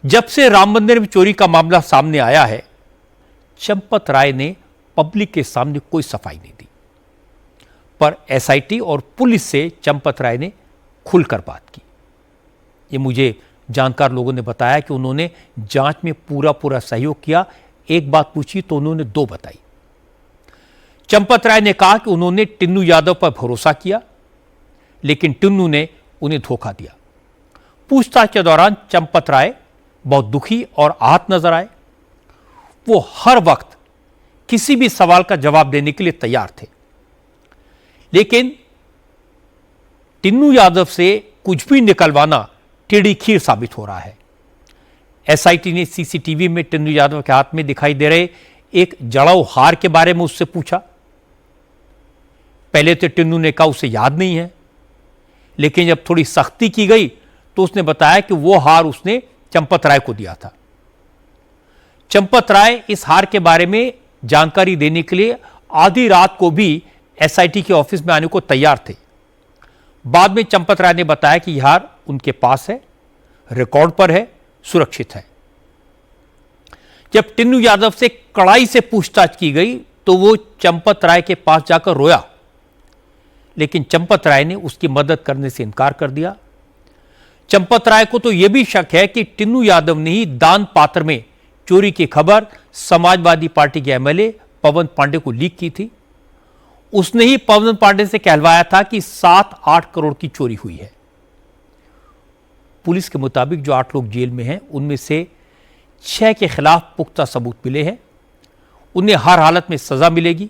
जब से राम मंदिर में चोरी का मामला सामने आया है, चंपत राय ने पब्लिक के सामने कोई सफाई नहीं दी, पर एसआईटी और पुलिस से चंपत राय ने खुलकर बात की। ये मुझे जानकार लोगों ने बताया कि उन्होंने जांच में पूरा सहयोग किया। एक बात पूछी तो उन्होंने दो बताई। चंपत राय ने कहा कि उन्होंने टिन्नू यादव पर भरोसा किया, लेकिन टिन्नू ने उन्हें धोखा दिया। पूछताछ के दौरान चंपत राय बहुत दुखी और आहत नजर आए। वो हर वक्त किसी भी सवाल का जवाब देने के लिए तैयार थे, लेकिन टिन्नू यादव से कुछ भी निकलवाना टेढ़ी खीर साबित हो रहा है। एसआईटी ने सीसीटीवी में टिन्नू यादव के हाथ में दिखाई दे रहे एक जड़ाऊ हार के बारे में उससे पूछा। पहले तो टिन्नू ने कहा उसे याद नहीं है, लेकिन जब थोड़ी सख्ती की गई तो उसने बताया कि वो हार उसने चंपत राय को दिया था। चंपत राय इस हार के बारे में जानकारी देने के लिए आधी रात को भी एसआईटी के ऑफिस में आने को तैयार थे। बाद में चंपत राय ने बताया कि यह हार उनके पास है, रिकॉर्ड पर है, सुरक्षित है। जब टिन्नू यादव से कड़ाई से पूछताछ की गई तो वो चंपत राय के पास जाकर रोया, लेकिन चंपत राय ने उसकी मदद करने से इनकार कर दिया। चंपत राय को तो यह भी शक है कि टिन्नू यादव ने ही दान पात्र में चोरी की खबर समाजवादी पार्टी के एमएलए पवन पांडे को लीक की थी। उसने ही पवन पांडे से कहलवाया था कि 7-8 करोड़ की चोरी हुई है। पुलिस के मुताबिक जो 8 लोग जेल में हैं, उनमें से 6 के खिलाफ पुख्ता सबूत मिले हैं। उन्हें हर हालत में सजा मिलेगी,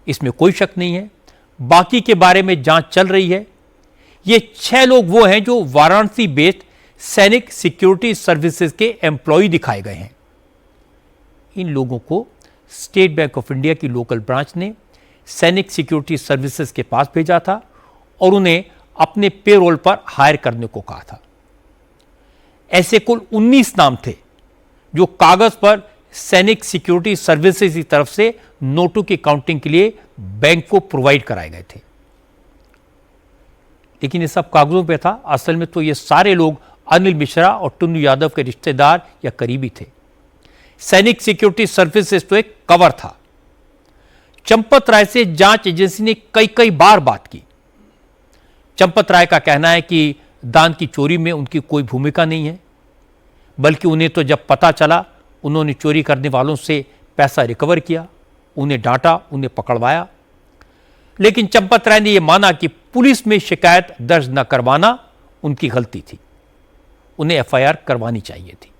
इसमें कोई शक नहीं है। बाकी के बारे में जांच चल रही है। ये 6 लोग वो हैं जो वाराणसी बेस्ड सैनिक सिक्योरिटी सर्विसेज के एम्प्लॉय दिखाए गए हैं। इन लोगों को स्टेट बैंक ऑफ इंडिया की लोकल ब्रांच ने सैनिक सिक्योरिटी सर्विसेज के पास भेजा था और उन्हें अपने पेरोल पर हायर करने को कहा था। ऐसे कुल 19 नाम थे जो कागज पर सैनिक सिक्योरिटी सर्विसेज की तरफ से नोटों की काउंटिंग के लिए बैंक को प्रोवाइड कराए गए थे, लेकिन ये सब कागजों पे था। असल में तो ये सारे लोग अनिल मिश्रा और टिन्नू यादव के रिश्तेदार या करीबी थे। सैनिक सिक्योरिटी सर्विसेज तो एक कवर था। चंपत राय से जांच एजेंसी ने कई बार बात की। चंपत राय का कहना है कि दान की चोरी में उनकी कोई भूमिका नहीं है, बल्कि उन्हें तो जब पता चला उन्होंने चोरी करने वालों से पैसा रिकवर किया, उन्हें डांटा, उन्हें पकड़वाया। लेकिन चंपत राय ने यह माना कि पुलिस में शिकायत दर्ज न करवाना उनकी गलती थी, उन्हें एफआईआर करवानी चाहिए थी।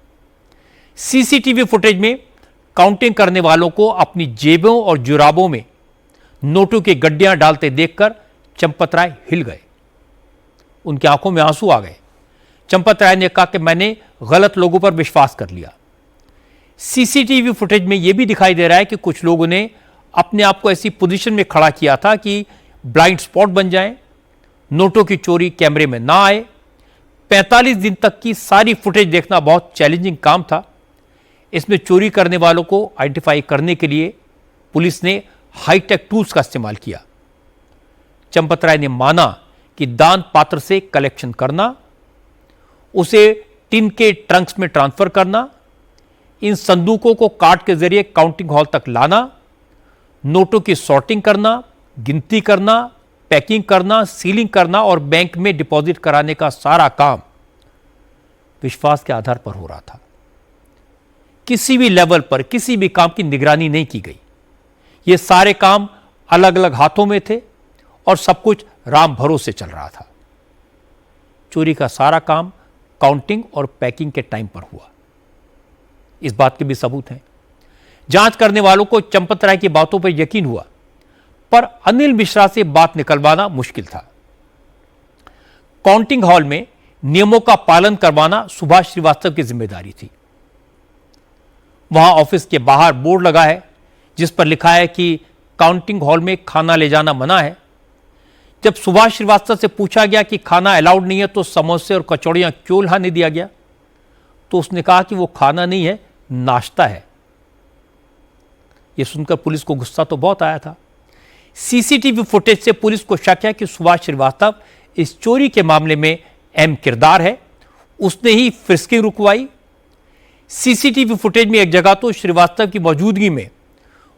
सीसीटीवी फुटेज में काउंटिंग करने वालों को अपनी जेबों और जुराबों में नोटों की गड्डियां डालते देखकर चंपत राय हिल गए। उनकी आंखों में आंसू आ गए। चंपत राय ने कहा कि मैंने गलत लोगों पर विश्वास कर लिया। सीसीटीवी फुटेज में यह भी दिखाई दे रहा है कि कुछ लोगों ने अपने आप को ऐसी पोजीशन में खड़ा किया था कि ब्लाइंड स्पॉट बन जाएं, नोटों की चोरी कैमरे में ना आए। 45 दिन तक की सारी फुटेज देखना बहुत चैलेंजिंग काम था। इसमें चोरी करने वालों को आइडेंटिफाई करने के लिए पुलिस ने हाईटेक टूल्स का इस्तेमाल किया। चंपत राय ने माना कि दान पात्र से कलेक्शन करना, उसे टिन के ट्रंक्स में ट्रांसफर करना, इन संदूकों को कार्ड के जरिए काउंटिंग हॉल तक लाना, नोटों की सॉर्टिंग करना, गिनती करना, पैकिंग करना, सीलिंग करना और बैंक में डिपॉजिट कराने का सारा काम विश्वास के आधार पर हो रहा था। किसी भी लेवल पर किसी भी काम की निगरानी नहीं की गई। ये सारे काम अलग अलग हाथों में थे और सब कुछ राम भरोसे चल रहा था। चोरी का सारा काम काउंटिंग और पैकिंग के टाइम पर हुआ, इस बात के भी सबूत हैं। जांच करने वालों को चंपत राय की बातों पर यकीन हुआ, पर अनिल मिश्रा से बात निकलवाना मुश्किल था। काउंटिंग हॉल में नियमों का पालन करवाना सुभाष श्रीवास्तव की जिम्मेदारी थी। वहां ऑफिस के बाहर बोर्ड लगा है जिस पर लिखा है कि काउंटिंग हॉल में खाना ले जाना मना है। जब सुभाष श्रीवास्तव से पूछा गया कि खाना अलाउड नहीं है तो समोसे और कचौड़ियां क्यों लाने दिया गया, तो उसने कहा कि वो खाना नहीं है, नाश्ता है। यह सुनकर पुलिस को गुस्सा तो बहुत आया था। सीसीटीवी फुटेज से पुलिस को शक है कि सुभाष श्रीवास्तव इस चोरी के मामले में अहम किरदार है। उसने ही फ्रिस्किंग रुकवाई। सीसीटीवी फुटेज में एक जगह तो श्रीवास्तव की मौजूदगी में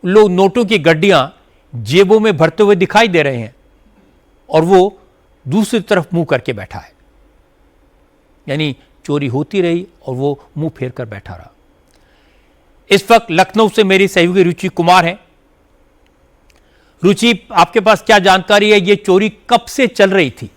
लोग नोटों की गड्डियां जेबों में भरते हुए दिखाई दे रहे हैं और वो दूसरी तरफ मुंह करके बैठा है, यानी चोरी होती रही और वो मुंह फेर कर बैठा रहा। इस वक्त लखनऊ से मेरी सहयोगी रुचि कुमार है। रुचि, आपके पास क्या जानकारी है, ये चोरी कब से चल रही थी?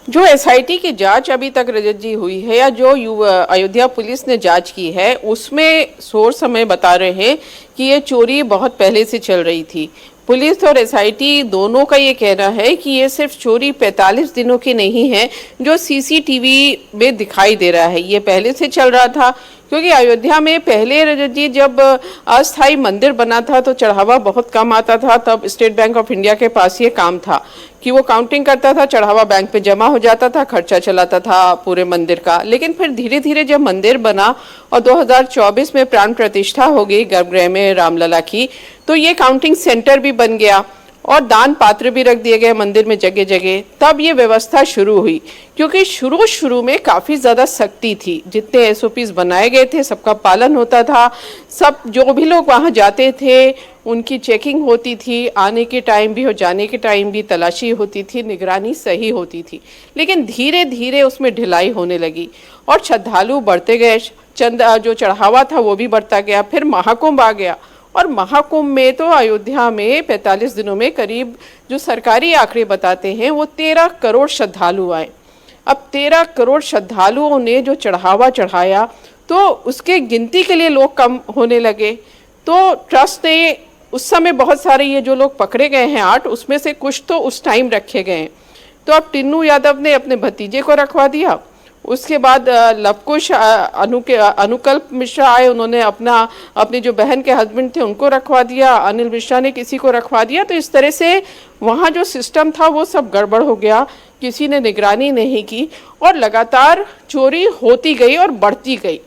जो एसआईटी की जांच अभी तक रजत जी हुई है या जो अयोध्या पुलिस ने जांच की है उसमें सोर्स हमें बता रहे हैं कि ये चोरी बहुत पहले से चल रही थी। पुलिस और एसआईटी दोनों का ये कहना है कि ये सिर्फ चोरी 45 दिनों की नहीं है जो सीसीटीवी में दिखाई दे रहा है, ये पहले से चल रहा था। क्योंकि अयोध्या में पहले रजत जी जब अस्थायी मंदिर बना था तो चढ़ावा बहुत कम आता था, तब स्टेट बैंक ऑफ इंडिया के पास ये काम था कि वो काउंटिंग करता था, चढ़ावा बैंक पे जमा हो जाता था, खर्चा चलाता था पूरे मंदिर का। लेकिन फिर धीरे धीरे जब मंदिर बना और 2024 में प्राण प्रतिष्ठा हो गई गर्भगृह में रामलला की, तो ये काउंटिंग सेंटर भी बन गया और दान पात्र भी रख दिए गए मंदिर में जगह जगह। तब ये व्यवस्था शुरू हुई, क्योंकि शुरू में काफी ज्यादा सख्ती थी। जितने एसओपीज बनाए गए थे सबका पालन होता था, सब जो भी लोग वहां जाते थे उनकी चेकिंग होती थी, आने के टाइम भी और जाने के टाइम भी तलाशी होती थी, निगरानी सही होती थी। लेकिन धीरे धीरे उसमें ढिलाई होने लगी और श्रद्धालु बढ़ते गए, जो चढ़ावा था वो भी बढ़ता गया। फिर महाकुंभ आ गया और महाकुंभ में तो अयोध्या में 45 दिनों में करीब जो सरकारी आंकड़े बताते हैं वो 13 करोड़ श्रद्धालु आए। अब 13 करोड़ श्रद्धालुओं ने जो चढ़ावा चढ़ाया तो उसके गिनती के लिए लोग कम होने लगे। तो ट्रस्ट ने उस समय बहुत सारे ये जो लोग पकड़े गए हैं 8, उसमें से कुछ तो उस टाइम रखे गए हैं। तो अब टिन्नू यादव ने अपने भतीजे को रखवा दिया, उसके बाद लवकुश अनुकल्प मिश्रा आए, उन्होंने अपनी जो बहन के हस्बैंड थे उनको रखवा दिया, अनिल मिश्रा ने किसी को रखवा दिया। तो इस तरह से वहाँ जो सिस्टम था वो सब गड़बड़ हो गया, किसी ने निगरानी नहीं की और लगातार चोरी होती गई और बढ़ती गई।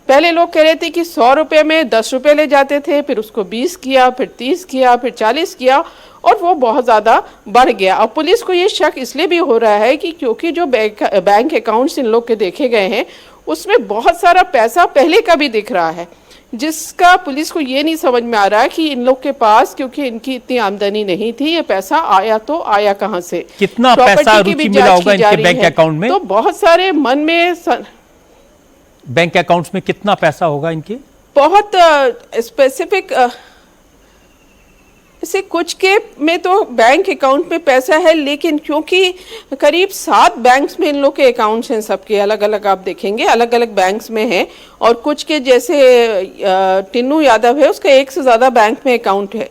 पहले लोग कह रहे थे कि 100 रुपये में 10 रुपये ले जाते थे, फिर उसको 20 किया, फिर 30 किया, फिर 40 किया और वो बहुत ज़्यादा बढ़ गया। अब पुलिस को ये शक इसलिए भी हो रहा है कि क्योंकि जो बैंक अकाउंट्स इन लोग के देखे गए हैं उसमें बहुत सारा पैसा पहले का भी दिख रहा है, जिसका पुलिस को ये नहीं समझ में आ रहा है कि इन लोग के पास, क्योंकि इनकी इतनी आमदनी नहीं थी, ये पैसा आया तो आया कहाँ से, कितना पैसा रुचि मिला होगा इनके बैंक अकाउंट में? तो बहुत सारे मन में बैंक अकाउंट्स में कितना पैसा होगा इनके? बहुत स्पेसिफिक ऐसे कुछ के में तो बैंक अकाउंट में पैसा है, लेकिन क्योंकि करीब 7 बैंक्स में इन लोग के अकाउंट्स हैं, सबके अलग अलग आप देखेंगे अलग अलग बैंक्स में हैं। और कुछ के जैसे टिन्नू यादव है उसका 1 से ज़्यादा बैंक में अकाउंट है।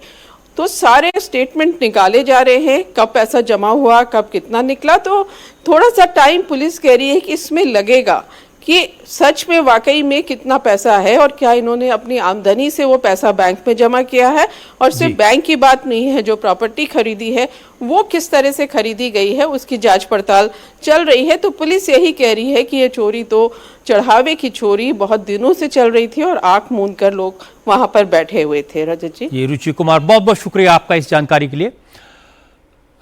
तो सारे स्टेटमेंट निकाले जा रहे हैं, कब पैसा जमा हुआ, कब कितना निकला। तो थोड़ा सा टाइम पुलिस कह रही है कि इसमें लगेगा कि सच में वाकई में कितना पैसा है और क्या इन्होंने अपनी आमदनी से वो पैसा बैंक में जमा किया है। और सिर्फ बैंक की बात नहीं है, जो प्रॉपर्टी खरीदी है वो किस तरह से खरीदी गई है उसकी जांच पड़ताल चल रही है। तो पुलिस यही कह रही है कि ये चोरी तो चढ़ावे की चोरी बहुत दिनों से चल रही थी और आंख मूंद कर लोग वहां पर बैठे हुए थे। रजत जी, ये रुचि कुमार, बहुत बहुत शुक्रिया आपका इस जानकारी के लिए।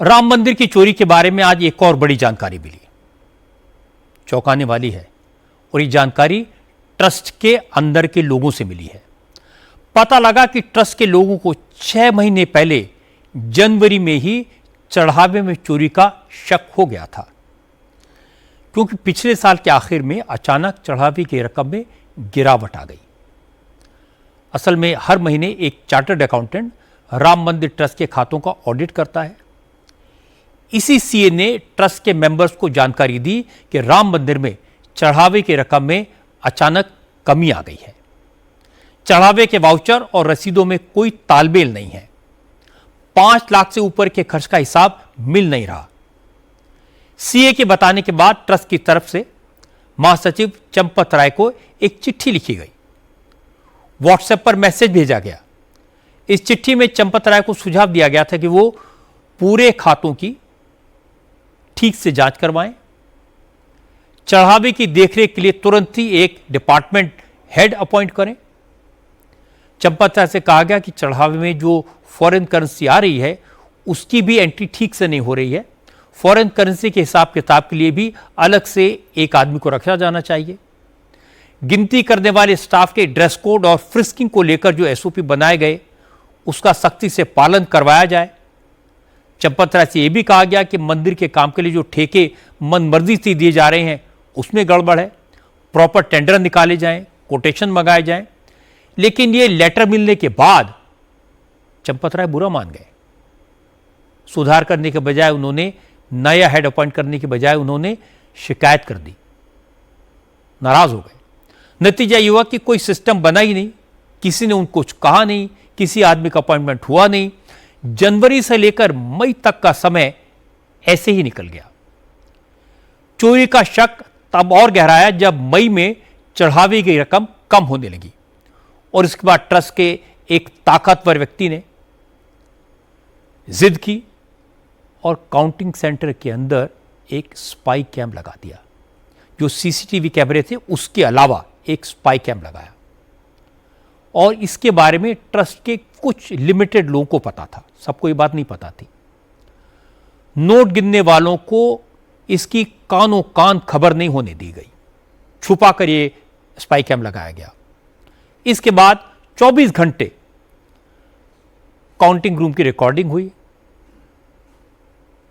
राम मंदिर की चोरी के बारे में आज एक और बड़ी जानकारी मिली, चौंकाने वाली है, और ये जानकारी ट्रस्ट के अंदर के लोगों से मिली है। पता लगा कि ट्रस्ट के लोगों को 6 महीने पहले जनवरी में ही चढ़ावे में चोरी का शक हो गया था, क्योंकि पिछले साल के आखिर में अचानक चढ़ावे की रकम में गिरावट आ गई। असल में हर महीने एक चार्टर्ड अकाउंटेंट राम मंदिर ट्रस्ट के खातों का ऑडिट करता है। इसी सीए ने ट्रस्ट के मेंबर्स को जानकारी दी कि राम मंदिर में चढ़ावे की रकम में अचानक कमी आ गई है। चढ़ावे के वाउचर और रसीदों में कोई तालमेल नहीं है। 5 लाख से ऊपर के खर्च का हिसाब मिल नहीं रहा। सीए के बताने के बाद ट्रस्ट की तरफ से महासचिव चंपत राय को एक चिट्ठी लिखी गई, व्हाट्सएप पर मैसेज भेजा गया। इस चिट्ठी में चंपत राय को सुझाव दिया गया था कि वो पूरे खातों की ठीक से जांच करवाएं, चढ़ावे की देखरेख के लिए तुरंत ही एक डिपार्टमेंट हेड अपॉइंट करें। चंपत राय से कहा गया कि चढ़ावे में जो फॉरेन करेंसी आ रही है उसकी भी एंट्री ठीक से नहीं हो रही है, फॉरेन करेंसी के हिसाब किताब के लिए भी अलग से एक आदमी को रखा जाना चाहिए। गिनती करने वाले स्टाफ के ड्रेस कोड और फ्रिस्किंग को लेकर जो एसओपी बनाए गए उसका सख्ती से पालन करवाया जाए। चंपत राय से यह भी कहा गया कि मंदिर के काम के लिए जो ठेके मनमर्जी से दिए जा रहे हैं उसमें गड़बड़ है, प्रॉपर टेंडर निकाले जाएं, कोटेशन मंगाए जाएं। लेकिन ये लेटर मिलने के बाद चंपत राय बुरा मान गए। सुधार करने के बजाय उन्होंने नया हेड अपॉइंट करने के बजाय उन्होंने शिकायत कर दी, नाराज हो गए। नतीजा ये हुआ कि कोई सिस्टम बना ही नहीं, किसी ने उनको कुछ कहा नहीं, किसी आदमी का अपॉइंटमेंट हुआ नहीं। जनवरी से लेकर मई तक का समय ऐसे ही निकल गया। चोरी का शक तब और गहराया जब मई में चढ़ावी गई रकम कम होने लगी और इसके बाद ट्रस्ट के एक ताकतवर व्यक्ति ने जिद की और काउंटिंग सेंटर के अंदर एक स्पाई कैम लगा दिया। जो सीसीटीवी कैमरे थे उसके अलावा एक स्पाई कैम लगाया और इसके बारे में ट्रस्ट के कुछ लिमिटेड लोगों को पता था, सबको ये बात नहीं पता थी। नोट गिनने वालों को इसकी कानों कान खबर नहीं होने दी गई, छुपा कर ये स्पाई कैम लगाया गया। इसके बाद 24 घंटे काउंटिंग रूम की रिकॉर्डिंग हुई,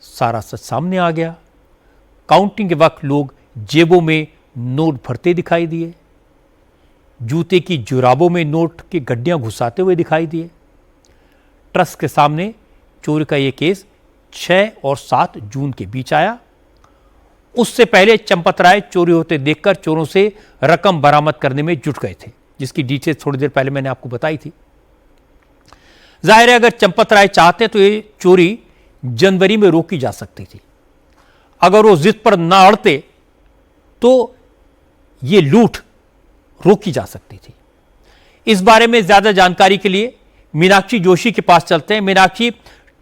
सारा सच सामने आ गया। काउंटिंग के वक्त लोग जेबों में नोट भरते दिखाई दिए, जूते की जुराबों में नोट की गड्डियां घुसाते हुए दिखाई दिए। ट्रस्ट के सामने चोरी का यह केस 6 और 7 जून के बीच आया। उससे पहले चंपत राय चोरी होते देखकर चोरों से रकम बरामद करने में जुट गए थे, जिसकी डिटेल थोड़ी देर पहले मैंने आपको बताई थी। जाहिर है अगर चंपत राय चाहते तो ये चोरी जनवरी में रोकी जा सकती थी। अगर वो जिद पर ना अड़ते तो ये लूट रोकी जा सकती थी। इस बारे में ज्यादा जानकारी के लिए मीनाक्षी जोशी के पास चलते हैं। मीनाक्षी,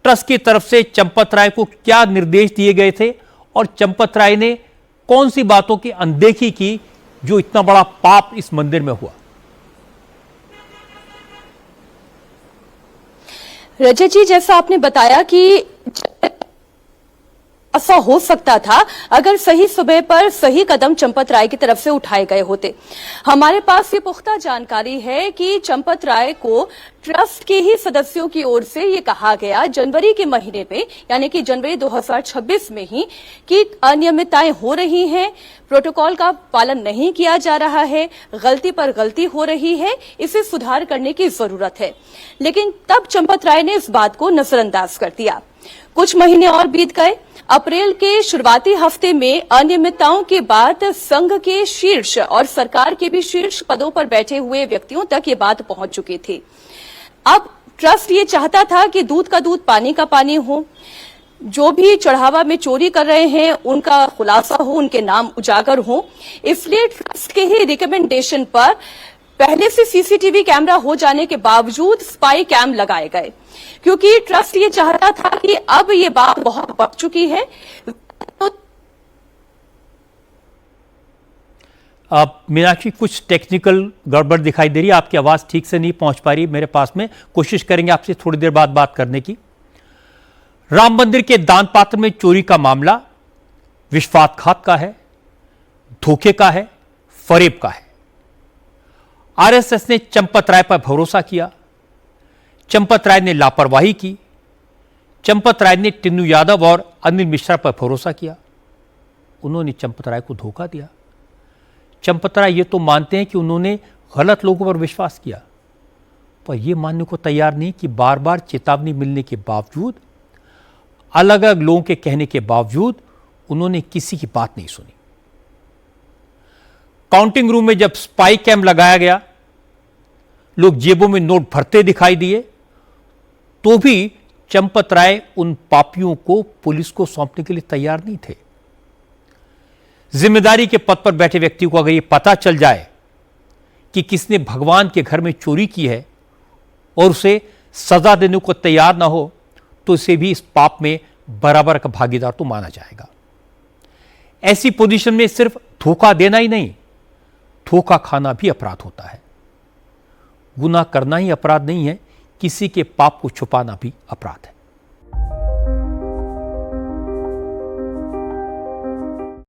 ट्रस्ट की तरफ से चंपत राय को क्या निर्देश दिए गए थे और चंपत राय ने कौन सी बातों की अनदेखी की जो इतना बड़ा पाप इस मंदिर में हुआ? रजत जी, जैसा आपने बताया कि ऐसा हो सकता था अगर सही समय पर सही कदम चंपत राय की तरफ से उठाए गए होते। हमारे पास ये पुख्ता जानकारी है कि चंपत राय को ट्रस्ट के ही सदस्यों की ओर से ये कहा गया जनवरी के महीने में, यानी कि जनवरी 2026 में ही, कि अनियमितताएं हो रही हैं, प्रोटोकॉल का पालन नहीं किया जा रहा है, गलती पर गलती हो रही है, इसे सुधार करने की जरूरत है। लेकिन तब चंपत राय ने इस बात को नजरअंदाज कर दिया। कुछ महीने और बीत गए। अप्रैल के शुरुआती हफ्ते में अनियमितताओं के बाद संघ के शीर्ष और सरकार के भी शीर्ष पदों पर बैठे हुए व्यक्तियों तक ये बात पहुंच चुकी थी। अब ट्रस्ट ये चाहता था कि दूध का दूध पानी का पानी हो, जो भी चढ़ावा में चोरी कर रहे हैं उनका खुलासा हो, उनके नाम उजागर हो। इसलिए ट्रस्ट के ही रिकमेंडेशन पर पहले से सीसीटीवी कैमरा हो जाने के बावजूद स्पाई कैम लगाए गए, क्योंकि ट्रस्ट ये चाहता था कि अब ये बात बहुत बढ़ चुकी है। अब मीनाक्षी, कुछ टेक्निकल गड़बड़ दिखाई दे रही है, आपकी आवाज ठीक से नहीं पहुंच पा रही मेरे पास में। कोशिश करेंगे आपसे थोड़ी देर बाद बात करने की। राम मंदिर के दान पात्र में चोरी का मामला विश्वासघात का है, धोखे का है, फरेब का है। आरएसएस ने चंपत राय पर भरोसा किया, चंपत राय ने लापरवाही की, चंपत राय ने टिन्नू यादव और अनिल मिश्रा पर भरोसा किया, उन्होंने चंपत राय को धोखा दिया। चंपत राय ये तो मानते हैं कि उन्होंने गलत लोगों पर विश्वास किया, पर यह मानने को तैयार नहीं कि बार बार चेतावनी मिलने के बावजूद, अलग अलग लोगों के कहने के बावजूद उन्होंने किसी की बात नहीं सुनी। काउंटिंग रूम में जब स्पाई कैम लगाया गया, लोग जेबों में नोट भरते दिखाई दिए, तो भी चंपत राय उन पापियों को पुलिस को सौंपने के लिए तैयार नहीं थे। जिम्मेदारी के पद पर बैठे व्यक्ति को अगर यह पता चल जाए कि किसने भगवान के घर में चोरी की है और उसे सजा देने को तैयार ना हो, तो इसे भी इस पाप में बराबर का भागीदार तो माना जाएगा। ऐसी पोजीशन में सिर्फ धोखा देना ही नहीं, धोखा खाना भी अपराध होता है। गुनाह करना ही अपराध नहीं है, किसी के पाप को छुपाना भी अपराध है।